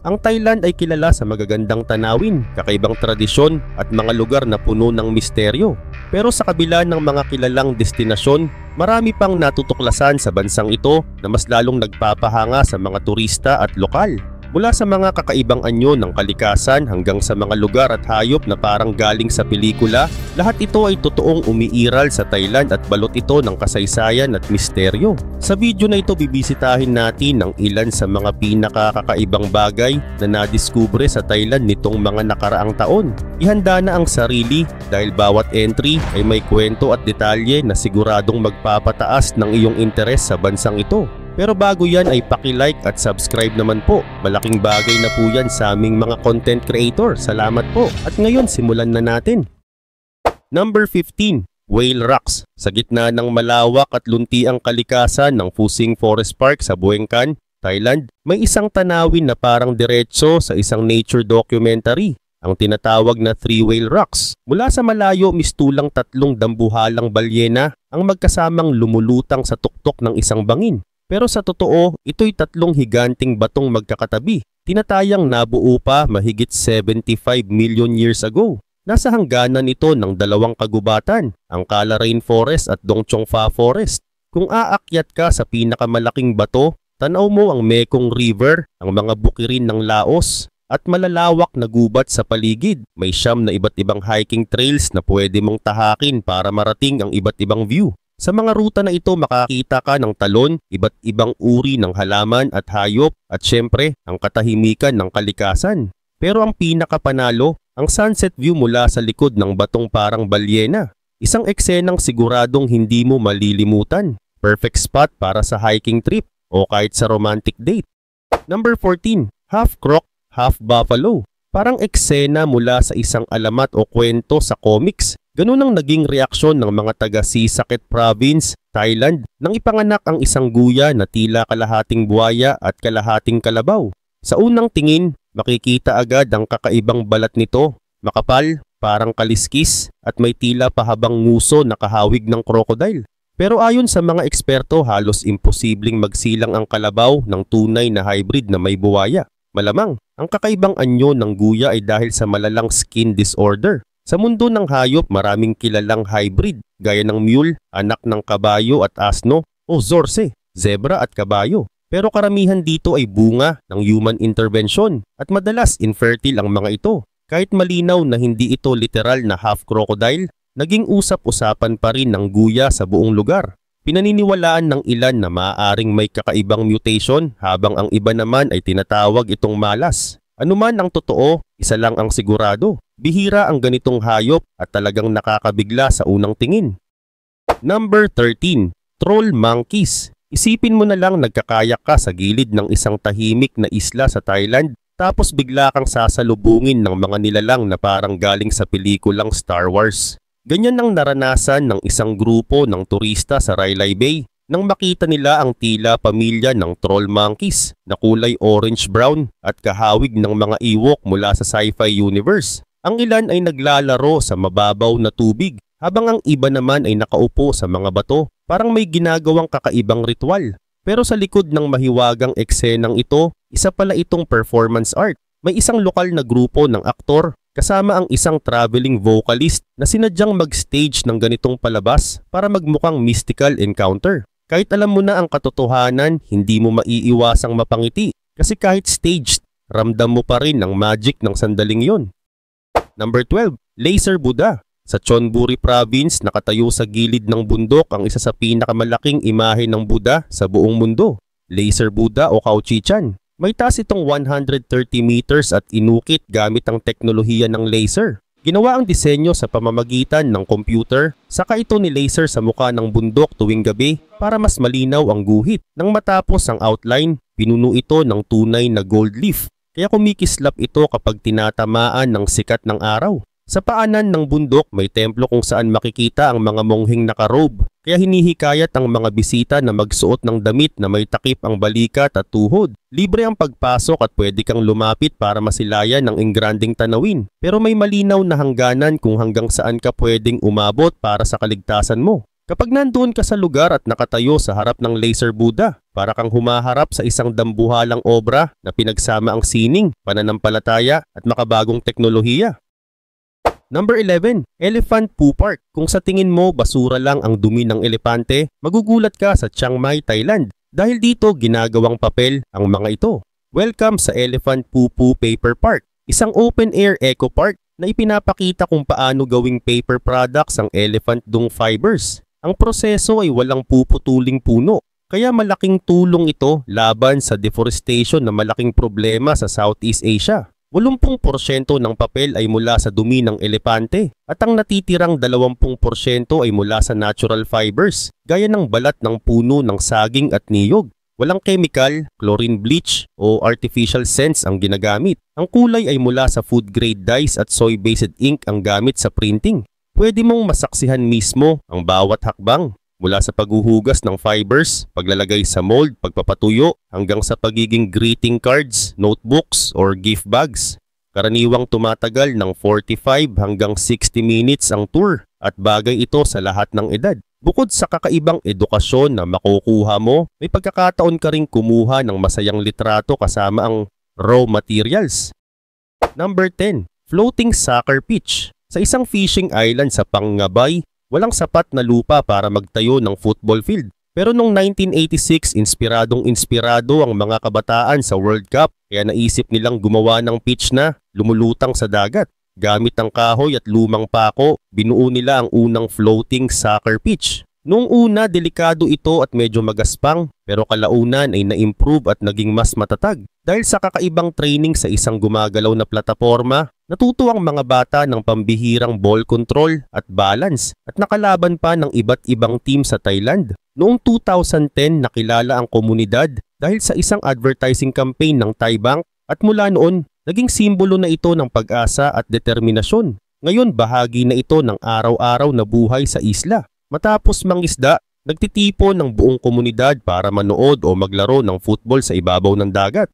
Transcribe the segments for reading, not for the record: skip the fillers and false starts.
Ang Thailand ay kilala sa magagandang tanawin, kakaibang tradisyon at mga lugar na puno ng misteryo. Pero sa kabila ng mga kilalang destinasyon, marami pang natutuklasan sa bansang ito na mas lalong nagpapahanga sa mga turista at lokal. Mula sa mga kakaibang anyo ng kalikasan hanggang sa mga lugar at hayop na parang galing sa pelikula, lahat ito ay totoong umiiral sa Thailand at balot ito ng kasaysayan at misteryo. Sa video na ito bibisitahin natin ang ilan sa mga pinakakakaibang bagay na nadiskubre sa Thailand nitong mga nakaraang taon. Ihanda na ang sarili dahil bawat entry ay may kwento at detalye na siguradong magpapataas ng iyong interes sa bansang ito. Pero bago yan ay paki-like at subscribe naman po. Malaking bagay na po yan sa aming mga content creator. Salamat po. At ngayon simulan na natin. Number 15. Whale Rocks. Sa gitna ng malawak at luntiang kalikasan ng Phusing Forest Park sa Buen Can, Thailand, may isang tanawin na parang diretso sa isang nature documentary. Ang tinatawag na Three Whale Rocks. Mula sa malayo mistulang tatlong dambuhalang balyena ang magkasamang lumulutang sa tuktok ng isang bangin. Pero sa totoo, ito'y tatlong higanting batong magkakatabi. Tinatayang nabuo pa mahigit 75 million years ago. Nasa hangganan ito ng dalawang kagubatan, ang Kala Rainforest at Dong Chong Pha Forest. Kung aakyat ka sa pinakamalaking bato, tanaw mo ang Mekong River, ang mga bukirin ng Laos, at malalawak na gubat sa paligid. May siyam na iba't ibang hiking trails na pwede mong tahakin para marating ang iba't ibang view. Sa mga ruta na ito makakita ka ng talon, iba't ibang uri ng halaman at hayop at syempre ang katahimikan ng kalikasan. Pero ang pinakapanalo, ang sunset view mula sa likod ng batong parang balyena. Isang eksenang siguradong hindi mo malilimutan. Perfect spot para sa hiking trip o kahit sa romantic date. Number 14. Half Croc, Half Buffalo. Parang eksena mula sa isang alamat o kwento sa comics. Ganun ang naging reaksyon ng mga taga Sisaket Province, Thailand, nang ipanganak ang isang guya na tila kalahating buhaya at kalahating kalabaw. Sa unang tingin, makikita agad ang kakaibang balat nito, makapal, parang kaliskis, at may tila pahabang nguso na kahawig ng crocodile. Pero ayon sa mga eksperto, halos imposibleng magsilang ang kalabaw ng tunay na hybrid na may buwaya. Malamang, ang kakaibang anyo ng guya ay dahil sa malalang skin disorder. Sa mundo ng hayop, maraming kilalang hybrid gaya ng mule, anak ng kabayo at asno, o zorse, zebra at kabayo. Pero karamihan dito ay bunga ng human intervention at madalas infertile ang mga ito. Kahit malinaw na hindi ito literal na half crocodile, naging usap-usapan pa rin ng guya sa buong lugar. Pinaniniwalaan ng ilan na maaaring may kakaibang mutation habang ang iba naman ay tinatawag itong malas. Anuman ang totoo, isa lang ang sigurado. Bihira ang ganitong hayop at talagang nakakabigla sa unang tingin. Number 13. Troll Monkeys. Isipin mo na lang nagkakayak ka sa gilid ng isang tahimik na isla sa Thailand tapos bigla kang sasalubungin ng mga nilalang na parang galing sa pelikulang Star Wars. Ganyan ang naranasan ng isang grupo ng turista sa Railay Bay nang makita nila ang tila pamilya ng troll monkeys na kulay orange-brown at kahawig ng mga iwok mula sa sci-fi universe. Ang ilan ay naglalaro sa mababaw na tubig habang ang iba naman ay nakaupo sa mga bato, parang may ginagawang kakaibang ritual. Pero sa likod ng mahiwagang eksenang ito, isa pala itong performance art. May isang lokal na grupo ng aktor kasama ang isang traveling vocalist na sinadyang mag-stage ng ganitong palabas para magmukhang mystical encounter. Kahit alam mo na ang katotohanan, hindi mo maiiwasang mapangiti kasi kahit staged, ramdam mo pa rin ang magic ng sandaling yon. Number 12. Laser Buddha. Sa Chonburi Province, nakatayo sa gilid ng bundok ang isa sa pinakamalaking imahe ng Buddha sa buong mundo. Laser Buddha o Khao-Chi-Chan. May taas itong 130 meters at inukit gamit ang teknolohiya ng laser. Ginawa ang disenyo sa pamamagitan ng computer, saka ito ni laser sa mukha ng bundok tuwing gabi para mas malinaw ang guhit. Nang matapos ang outline, pinuno ito ng tunay na gold leaf, kaya kumikislap ito kapag tinatamaan ng sikat ng araw. Sa paanan ng bundok may templo kung saan makikita ang mga mongheng nakarobe, kaya hinihikayat ang mga bisita na magsuot ng damit na may takip ang balikat at tuhod. Libre ang pagpasok at pwede kang lumapit para masilayan ng engranding tanawin, pero may malinaw na hangganan kung hanggang saan ka pwedeng umabot para sa kaligtasan mo. Kapag nandoon ka sa lugar at nakatayo sa harap ng Laser Buddha, para kang humaharap sa isang dambuhalang obra na pinagsama ang sining, pananampalataya at makabagong teknolohiya. Number 11, Elephant Poo Park. Kung sa tingin mo basura lang ang dumi ng elepante, magugulat ka sa Chiang Mai, Thailand. Dahil dito ginagawang papel ang mga ito. Welcome sa Elephant Poo Poo Paper Park, isang open-air eco park na ipinapakita kung paano gawing paper products ang elephant dung fibers. Ang proseso ay walang puputuling puno, kaya malaking tulong ito laban sa deforestation na malaking problema sa Southeast Asia. 80% ng papel ay mula sa dumi ng elepante at ang natitirang 20% ay mula sa natural fibers gaya ng balat ng puno ng saging at niyog. Walang chemical, chlorine bleach o artificial scents ang ginagamit. Ang kulay ay mula sa food grade dyes at soy-based ink ang gamit sa printing. Pwede mong masaksihan mismo ang bawat hakbang. Mula sa paghuhugas ng fibers, paglalagay sa mold, pagpapatuyo, hanggang sa pagiging greeting cards, notebooks, or gift bags. Karaniwang tumatagal ng 45 hanggang 60 minutes ang tour at bagay ito sa lahat ng edad. Bukod sa kakaibang edukasyon na makukuha mo, may pagkakataon ka ring kumuha ng masayang litrato kasama ang raw materials. Number 10. Floating Soccer Pitch. Sa isang fishing island sa Pangabay, walang sapat na lupa para magtayo ng football field. Pero noong 1986, inspiradong-inspirado ang mga kabataan sa World Cup kaya naisip nilang gumawa ng pitch na lumulutang sa dagat. Gamit ang kahoy at lumang pako, binuo nila ang unang floating soccer pitch. Noong una, delikado ito at medyo magaspang, pero kalaunan ay na-improve at naging mas matatag. Dahil sa kakaibang training sa isang gumagalaw na plataporma, natuto ang mga bata ng pambihirang ball control at balance at nakalaban pa ng iba't ibang team sa Thailand. Noong 2010, nakilala ang komunidad dahil sa isang advertising campaign ng Thai Bank at mula noon, naging simbolo na ito ng pag-asa at determinasyon. Ngayon, bahagi na ito ng araw-araw na buhay sa isla. Matapos mangisda, nagtitipon ng buong komunidad para manood o maglaro ng football sa ibabaw ng dagat.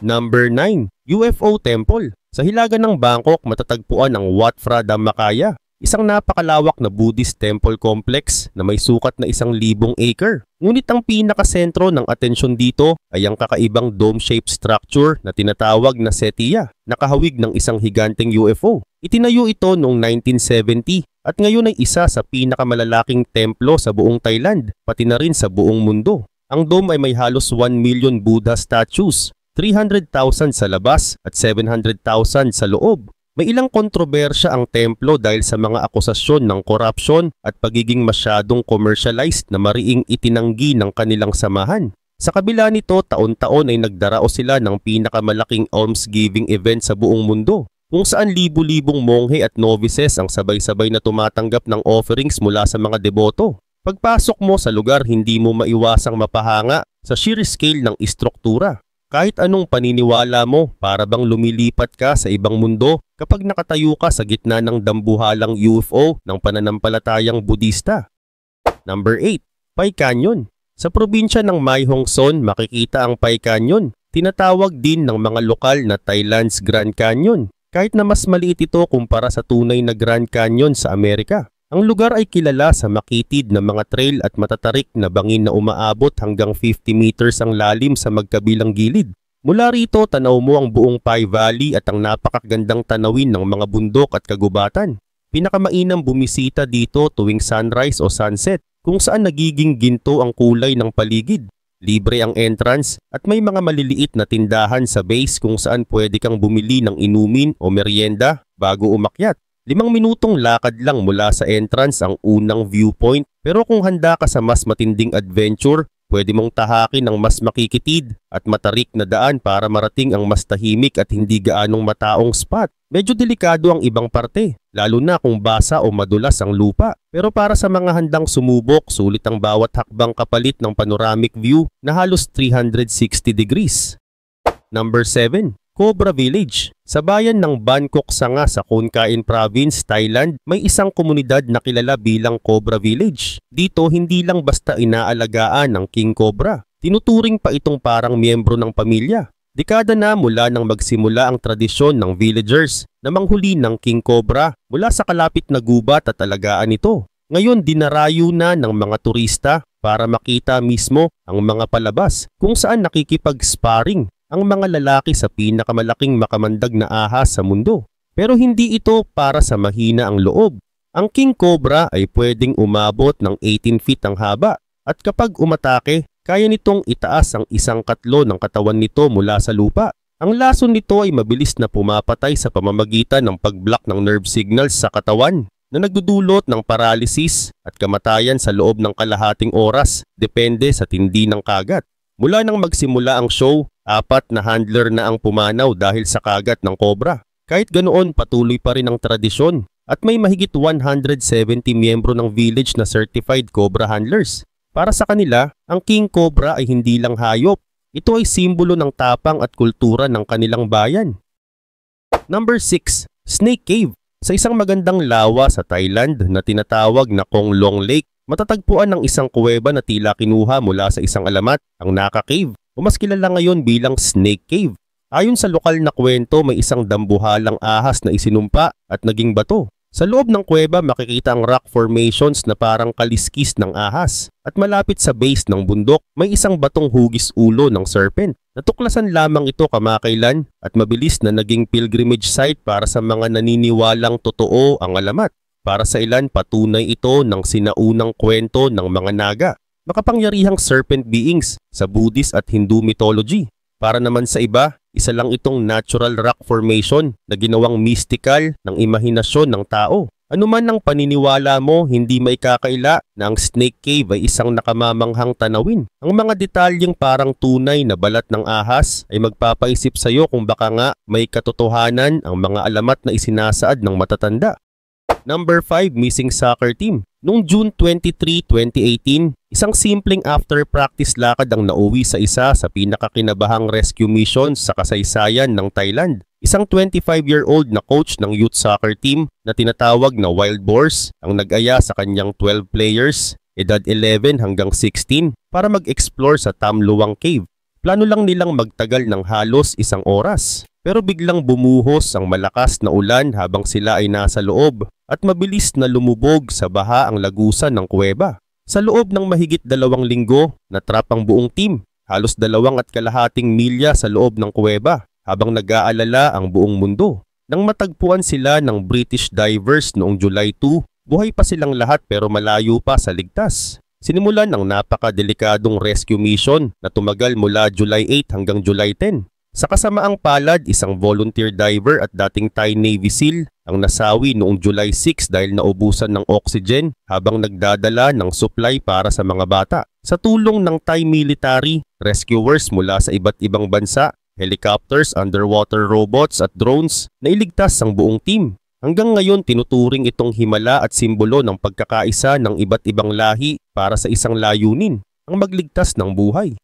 Number 9. UFO Temple. Sa hilaga ng Bangkok, matatagpuan ang Wat Phra Dhammakaya, isang napakalawak na Buddhist temple complex na may sukat na 1,000 acre. Ngunit ang pinakasentro ng atensyon dito ay ang kakaibang dome-shaped structure na tinatawag na Setiya, nakahawig ng isang higanteng UFO. Itinayo ito noong 1970 at ngayon ay isa sa pinakamalalaking templo sa buong Thailand, pati na rin sa buong mundo. Ang dome ay may halos 1 million Buddha statues, 300,000 sa labas at 700,000 sa loob. May ilang kontrobersya ang templo dahil sa mga akusasyon ng korupsyon at pagiging masyadong commercialized na mariing itinanggi ng kanilang samahan. Sa kabila nito, taon-taon ay nagdaraos sila ng pinakamalaking almsgiving event sa buong mundo, kung saan libu-libong monghe at novices ang sabay-sabay na tumatanggap ng offerings mula sa mga deboto. Pagpasok mo sa lugar, hindi mo maiwasang mapahanga sa sheer scale ng istruktura. Kahit anong paniniwala mo, para bang lumilipat ka sa ibang mundo kapag nakatayo ka sa gitna ng dambuhalang UFO ng pananampalatayang Budista. Number 8. Pai Canyon. Sa probinsya ng Mae Hong Son, makikita ang Pai Canyon. Tinatawag din ng mga lokal na Thailand's Grand Canyon, kahit na mas maliit ito kumpara sa tunay na Grand Canyon sa Amerika. Ang lugar ay kilala sa makitid na mga trail at matatarik na bangin na umaabot hanggang 50 meters ang lalim sa magkabilang gilid. Mula rito, tanaw mo ang buong Pai Valley at ang napakagandang tanawin ng mga bundok at kagubatan. Pinakamainam bumisita dito tuwing sunrise o sunset, kung saan nagiging ginto ang kulay ng paligid. Libre ang entrance at may mga maliliit na tindahan sa base kung saan pwede kang bumili ng inumin o merienda bago umakyat. 5 minutong lakad lang mula sa entrance ang unang viewpoint, pero kung handa ka sa mas matinding adventure, pwede mong tahakin ang mas makikitid at matarik na daan para marating ang mas tahimik at hindi gaanong mataong spot. Medyo delikado ang ibang parte, lalo na kung basa o madulas ang lupa. Pero para sa mga handang sumubok, sulit ang bawat hakbang kapalit ng panoramic view na halos 360 degrees. Number 7. Cobra Village. Sa bayan ng Bangkok Sanga sa Khon Kaen Province, Thailand, may isang komunidad na kilala bilang Cobra Village. Dito, hindi lang basta inaalagaan ng King Cobra. Tinuturing pa itong parang miyembro ng pamilya. Dekada na mula nang magsimula ang tradisyon ng villagers na manghuli ng King Cobra mula sa kalapit na gubat at alagaan ito. Ngayon, dinarayo na ng mga turista para makita mismo ang mga palabas kung saan nakikipag-sparring ang mga lalaki sa pinakamalaking makamandag na ahas sa mundo. Pero hindi ito para sa mahina ang loob. Ang king cobra ay pwedeng umabot ng 18 feet ang haba at kapag umatake, kaya nitong itaas ang 1/4 ng katawan nito mula sa lupa. Ang lason nito ay mabilis na pumapatay sa pamamagitan ng pag-block ng nerve signals sa katawan na nagdudulot ng paralysis at kamatayan sa loob ng kalahating oras depende sa tindi ng kagat. Mula nang magsimula ang show, 4 na handler na ang pumanaw dahil sa kagat ng cobra. Kahit ganoon, patuloy pa rin ang tradisyon at may mahigit 170 miyembro ng village na certified cobra handlers. Para sa kanila, ang king cobra ay hindi lang hayop. Ito ay simbolo ng tapang at kultura ng kanilang bayan. Number 6. Snake Cave. Sa isang magandang lawa sa Thailand na tinatawag na Kong Long Lake, matatagpuan ng isang kuweba na tila kinuha mula sa isang alamat, ang Naka Cave, o mas kilala ngayon bilang Snake Cave. Ayon sa lokal na kwento, may isang dambuhalang ahas na isinumpa at naging bato. Sa loob ng kuweba makikita ang rock formations na parang kaliskis ng ahas at malapit sa base ng bundok may isang batong hugis ulo ng serpent. Natuklasan lamang ito kamakailan at mabilis na naging pilgrimage site para sa mga naniniwalang totoo ang alamat. Para sa ilan, patunay ito ng sinaunang kwento ng mga naga, makapangyarihang serpent beings sa Buddhist at Hindu mythology. Para naman sa iba, isa lang itong natural rock formation na ginawang mystical ng imahinasyon ng tao. Anuman ang paniniwala mo, hindi maikakaila na ang Snake Cave ay isang nakamamanghang tanawin. Ang mga detalyeng parang tunay na balat ng ahas ay magpapaisip sa iyo kung baka nga may katotohanan ang mga alamat na isinasaad ng matatanda. Number 5. Missing Soccer Team. Noong June 23, 2018, isang simpleng after-practice lakad ang nauwi sa isa sa pinakakinabahang rescue mission sa kasaysayan ng Thailand. Isang 25-year-old na coach ng youth soccer team na tinatawag na Wild Boars ang nag-aya sa kanyang 12 players, edad 11 hanggang 16, para mag-explore sa Tam Luang Cave. Plano lang nilang magtagal ng halos 1 oras. Pero biglang bumuhos ang malakas na ulan habang sila ay nasa loob at mabilis na lumubog sa baha ang lagusan ng kuweba. Sa loob ng mahigit 2 linggo, natrap ang buong team, halos 2.5 milya sa loob ng kuweba habang nag-aalala ang buong mundo. Nang matagpuan sila ng British divers noong July 2, buhay pa silang lahat pero malayo pa sa ligtas. Sinimulan ang napakadelikadong rescue mission na tumagal mula July 8 hanggang July 10. Sa kasamaang palad, isang volunteer diver at dating Thai Navy SEAL ang nasawi noong July 6 dahil naubusan ng oxygen habang nagdadala ng supply para sa mga bata. Sa tulong ng Thai military, rescuers mula sa iba't ibang bansa, helicopters, underwater robots at drones, nailigtas ang buong team. Hanggang ngayon, tinuturing itong himala at simbolo ng pagkakaisa ng iba't ibang lahi para sa isang layunin, ang magligtas ng buhay.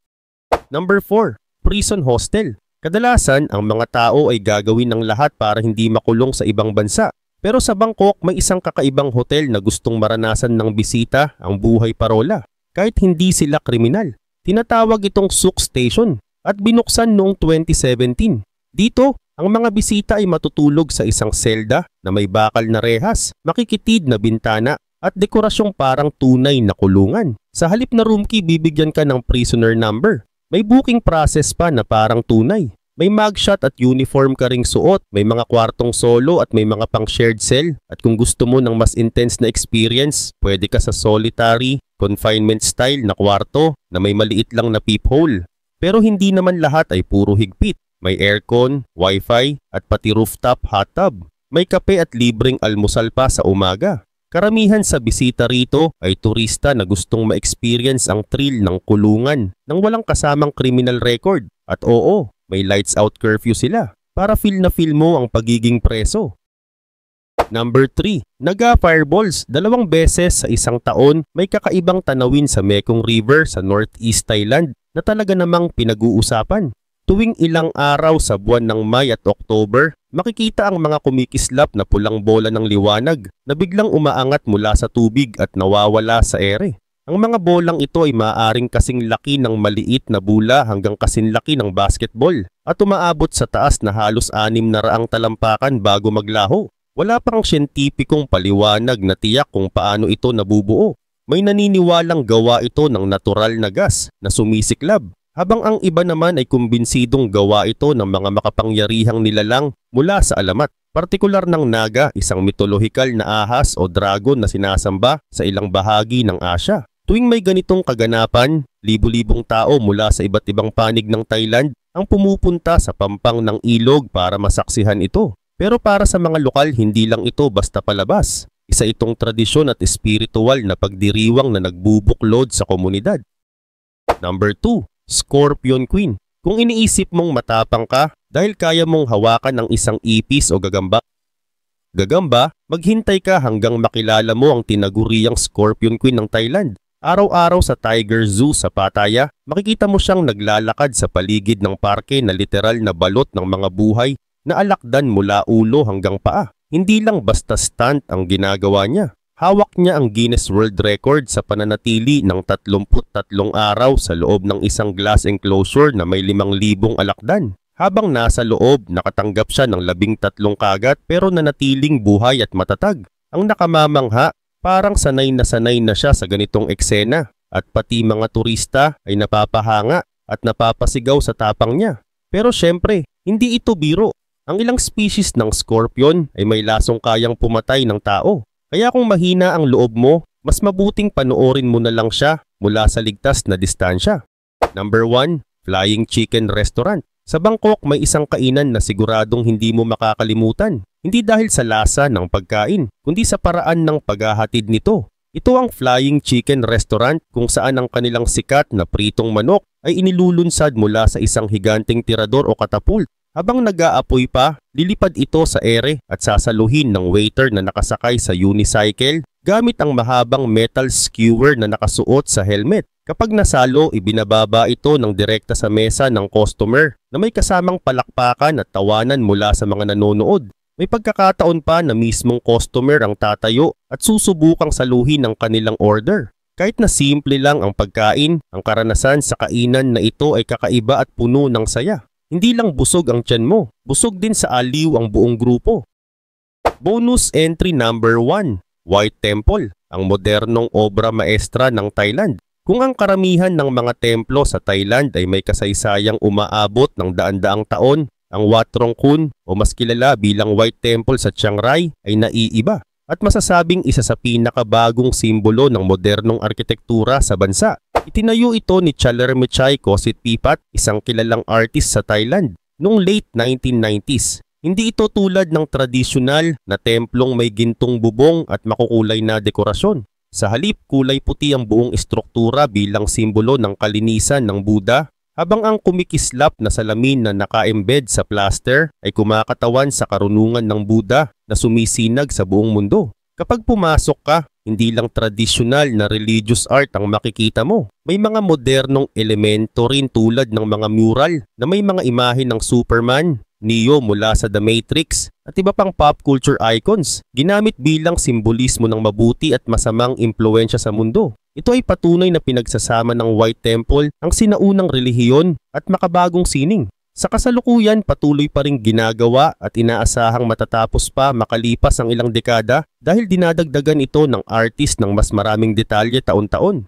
Number 4. Prison Hostel. Kadalasan, ang mga tao ay gagawin ng lahat para hindi makulong sa ibang bansa. Pero sa Bangkok, may isang kakaibang hotel na gustong maranasan ng bisita ang buhay parola. Kahit hindi sila kriminal. Tinatawag itong Suk Station at binuksan noong 2017. Dito, ang mga bisita ay matutulog sa isang selda na may bakal na rehas, makikitid na bintana at dekorasyong parang tunay na kulungan. Sa halip na room key, bibigyan ka ng prisoner number. May booking process pa na parang tunay. May mugshot at uniform ka ring suot, may mga kwartong solo at may mga pang shared cell. At kung gusto mo ng mas intense na experience, pwede ka sa solitary, confinement style na kwarto na may maliit lang na peephole. Pero hindi naman lahat ay puro higpit. May aircon, wifi at pati rooftop hot tub. May kape at libreng almusal pa sa umaga. Karamihan sa bisita rito ay turista na gustong ma-experience ang thrill ng kulungan nang walang kasamang criminal record. At oo, may lights out curfew sila para feel na feel mo ang pagiging preso. Number 3. Naga Fireballs. 2 beses sa isang taon may kakaibang tanawin sa Mekong River sa Northeast Thailand na talaga namang pinag-uusapan. Tuwing ilang araw sa buwan ng May at October, makikita ang mga kumikislap na pulang bola ng liwanag na biglang umaangat mula sa tubig at nawawala sa ere. Ang mga bolang ito ay maaaring kasing laki ng maliit na bula hanggang kasinlaki ng basketball at umaabot sa taas na halos 600 talampakan bago maglaho. Wala pang siyentipikong paliwanag na tiyak kung paano ito nabubuo. May naniniwalang gawa ito ng natural na gas na sumisiklab, habang ang iba naman ay kumbinsidong gawa ito ng mga makapangyarihang nilalang mula sa alamat. Partikular ng Naga, isang mitolohikal na ahas o dragon na sinasamba sa ilang bahagi ng Asya. Tuwing may ganitong kaganapan, libu-libong tao mula sa iba't ibang panig ng Thailand ang pumupunta sa pampang ng ilog para masaksihan ito. Pero para sa mga lokal, hindi lang ito basta palabas. Isa itong tradisyon at espiritual na pagdiriwang na nagbubuklod sa komunidad. Number 2. Scorpion Queen. Kung iniisip mong matapang ka dahil kaya mong hawakan ng isang ipis o gagamba, maghintay ka hanggang makilala mo ang tinaguriang Scorpion Queen ng Thailand. Araw-araw sa Tiger Zoo sa Pattaya, makikita mo siyang naglalakad sa paligid ng parke na literal na balot ng mga buhay na alakdan mula ulo hanggang paa. Hindi lang basta stunt ang ginagawa niya. Hawak niya ang Guinness World Record sa pananatili ng 33 araw sa loob ng isang glass enclosure na may 5,000 alakdan. Habang nasa loob, nakatanggap siya ng 13 kagat pero nanatiling buhay at matatag. Ang nakamamangha, parang sanay na siya sa ganitong eksena at pati mga turista ay napapahanga at napapasigaw sa tapang niya. Pero syempre, hindi ito biro. Ang ilang species ng scorpion ay may lasong kayang pumatay ng tao. Kaya kung mahina ang loob mo, mas mabuting panoorin mo na lang siya mula sa ligtas na distansya. Number 1. Flying Chicken Restaurant. Sa Bangkok, may isang kainan na siguradong hindi mo makakalimutan. Hindi dahil sa lasa ng pagkain, kundi sa paraan ng paghahatid nito. Ito ang Flying Chicken Restaurant kung saan ang kanilang sikat na pritong manok ay inilulunsad mula sa isang higanting tirador o katapult. Habang nag-aapoy pa, lilipad ito sa ere at sasaluhin ng waiter na nakasakay sa unicycle gamit ang mahabang metal skewer na nakasuot sa helmet. Kapag nasalo, ibinababa ito ng direkta sa mesa ng customer na may kasamang palakpakan at tawanan mula sa mga nanonood. May pagkakataon pa na mismong customer ang tatayo at susubukang saluhin ang kanilang order. Kahit na simple lang ang pagkain, ang karanasan sa kainan na ito ay kakaiba at puno ng saya. Hindi lang busog ang tiyan mo, busog din sa aliw ang buong grupo. Bonus entry number 1. White Temple, ang modernong obra maestra ng Thailand. Kung ang karamihan ng mga templo sa Thailand ay may kasaysayang umaabot ng daan-daang taon, ang Wat Rong Khun o mas kilala bilang White Temple sa Chiang Rai ay naiiba at masasabing isa sa pinakabagong simbolo ng modernong arkitektura sa bansa. Itinayo ito ni Chalermchai Kositpipat, isang kilalang artist sa Thailand, noong late 1990s. Hindi ito tulad ng tradisyonal na templong may gintong bubong at makukulay na dekorasyon. Sa halip, kulay puti ang buong estruktura bilang simbolo ng kalinisan ng Buddha, habang ang kumikislap na salamin na naka-embed sa plaster ay kumakatawan sa karunungan ng Buddha na sumisinag sa buong mundo. Kapag pumasok ka, hindi lang tradisyonal na religious art ang makikita mo. May mga modernong elemento rin tulad ng mga mural na may mga imahe ng Superman, Neo mula sa The Matrix at iba pang pop culture icons, ginamit bilang simbolismo ng mabuti at masamang impluensya sa mundo. Ito ay patunay na pinagsasama ng White Temple ang sinaunang relihiyon at makabagong sining. Sa kasalukuyan, patuloy pa ring ginagawa at inaasahang matatapos pa makalipas ang ilang dekada dahil dinadagdagan ito ng artist ng mas maraming detalye taon-taon.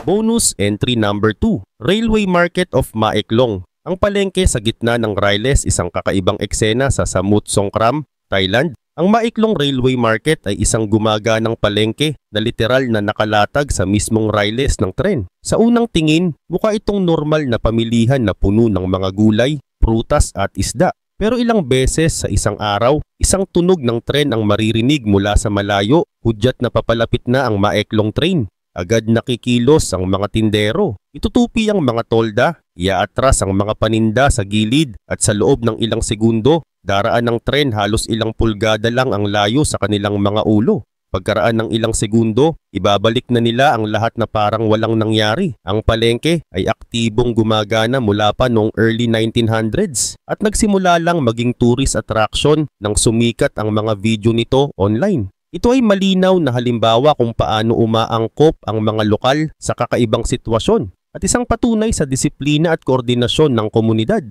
Bonus entry number 2. Railway Market of Mae Klong. Ang palengke sa gitna ng Riles, isang kakaibang eksena sa Samut Songkhram, Thailand. Ang Mae Klong Railway Market ay isang gumaganang palengke na literal na nakalatag sa mismong Riles ng tren. Sa unang tingin, mukha itong normal na pamilihan na puno ng mga gulay, prutas at isda. Pero ilang beses sa isang araw, isang tunog ng tren ang maririnig mula sa malayo, hudyat na papalapit na ang Mae Klong train. Agad nakikilos ang mga tindero. Itutupi ang mga tolda, iaatras ang mga paninda sa gilid at sa loob ng ilang segundo, daraan ng tren halos ilang pulgada lang ang layo sa kanilang mga ulo. Pagkaraan ng ilang segundo, ibabalik na nila ang lahat na parang walang nangyari. Ang palengke ay aktibong gumagana mula pa noong early 1900s at nagsimula lang maging tourist attraction nang sumikat ang mga video nito online. Ito ay malinaw na halimbawa kung paano umaangkop ang mga lokal sa kakaibang sitwasyon at isang patunay sa disiplina at koordinasyon ng komunidad.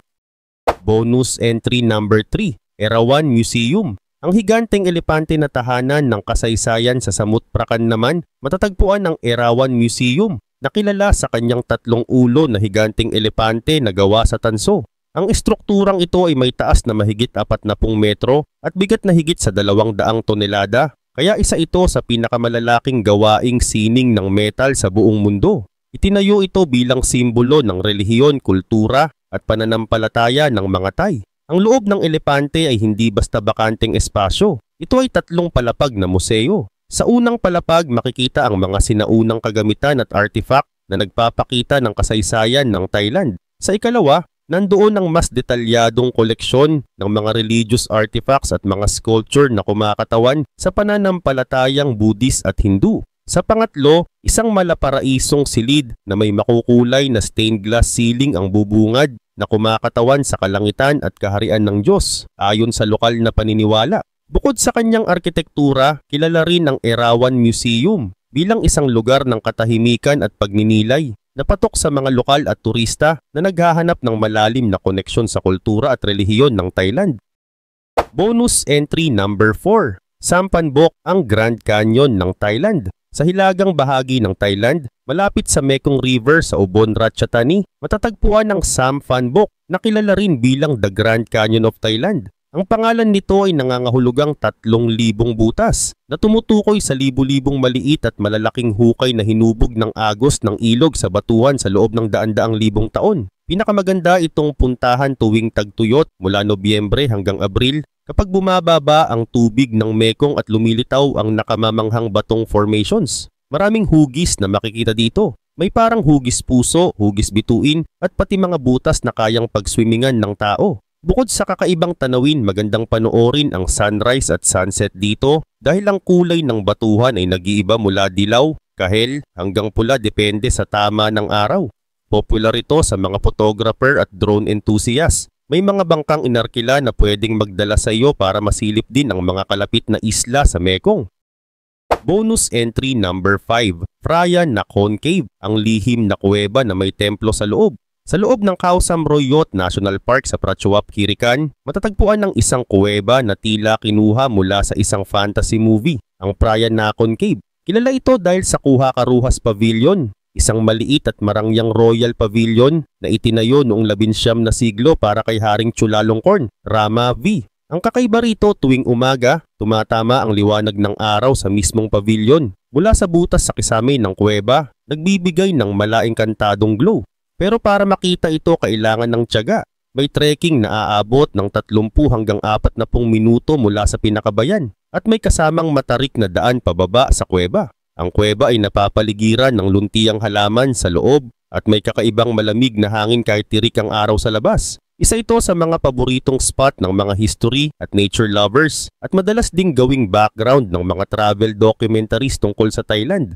Bonus entry number 3. Erawan Museum. Ang higanteng elepante na tahanan ng kasaysayan sa Samut Prakan naman matatagpuan ng Erawan Museum na kilala sa kanyang 3 ulo na higanteng elepante na gawa sa tanso. Ang estrukturang ito ay may taas na mahigit 40 metro at bigat na higit sa 200 tonelada, kaya isa ito sa pinakamalalaking gawaing sining ng metal sa buong mundo. Itinayo ito bilang simbolo ng relihiyon, kultura at pananampalataya ng mga Thai. Ang loob ng elepante ay hindi basta bakanteng espasyo. Ito ay 3 palapag na museo. Sa unang palapag makikita ang mga sinaunang kagamitan at artifact na nagpapakita ng kasaysayan ng Thailand. Sa ikalawa, nandoon ang mas detalyadong koleksyon ng mga religious artifacts at mga sculpture na kumakatawan sa pananampalatayang Buddhist at Hindu. Sa pangatlo, isang malaparaisong silid na may makukulay na stained glass ceiling ang bubungad na kumakatawan sa kalangitan at kaharian ng Diyos ayon sa lokal na paniniwala. Bukod sa kanyang arkitektura, kilala rin ang Erawan Museum bilang isang lugar ng katahimikan at pagninilay na patok sa mga lokal at turista na naghahanap ng malalim na koneksyon sa kultura at relihiyon ng Thailand. Bonus entry number 4. Sampan Bok, ang Grand Canyon ng Thailand. Sa hilagang bahagi ng Thailand, malapit sa Mekong River sa Ubon Ratchathani, matatagpuan ang Sampan Bok na kilala rin bilang The Grand Canyon of Thailand. Ang pangalan nito ay nangangahulugang 3,000 butas na tumutukoy sa libu-libong maliit at malalaking hukay na hinubog ng agos ng ilog sa batuhan sa loob ng daan-daang libong taon. Pinakamaganda itong puntahan tuwing tagtuyot mula Nobyembre hanggang Abril kapag bumababa ang tubig ng Mekong at lumilitaw ang nakamamanghang batong formations. Maraming hugis na makikita dito. May parang hugis puso, hugis bituin at pati mga butas na kayang pagswimmingan ng tao. Bukod sa kakaibang tanawin, magandang panoorin ang sunrise at sunset dito dahil ang kulay ng batuhan ay nag-iiba mula dilaw, kahel hanggang pula depende sa tama ng araw. Popular ito sa mga photographer at drone enthusiasts. May mga bangkang inarkila na pwedeng magdala sa iyo para masilip din ang mga kalapit na isla sa Mekong. Bonus entry number 5. Phra Nakhon Cave, ang lihim na kuweba na may templo sa loob. Sa loob ng Khao Sam Royot National Park sa Prachuap, Khirikan, matatagpuan ng isang kuweba na tila kinuha mula sa isang fantasy movie, ang Phra Nakhon Cave. Kilala ito dahil sa Kuha Karuhas Pavilion, isang maliit at marangyang royal pavilion na itinayo noong 19 na siglo para kay Haring Chulalongkorn, Rama V. Ang kakaiba rito tuwing umaga, tumatama ang liwanag ng araw sa mismong pavilion. Mula sa butas sa kisame ng kuweba, nagbibigay ng malaengkantadong glow. Pero para makita ito kailangan ng tiyaga. May trekking na aabot ng 30 hanggang 40 minuto mula sa pinakabayan at may kasamang matarik na daan pababa sa kuweba. Ang kuweba ay napapaligiran ng luntiang halaman sa loob at may kakaibang malamig na hangin kahit tirik ang araw sa labas. Isa ito sa mga paboritong spot ng mga history at nature lovers at madalas ding gawing background ng mga travel documentaries tungkol sa Thailand.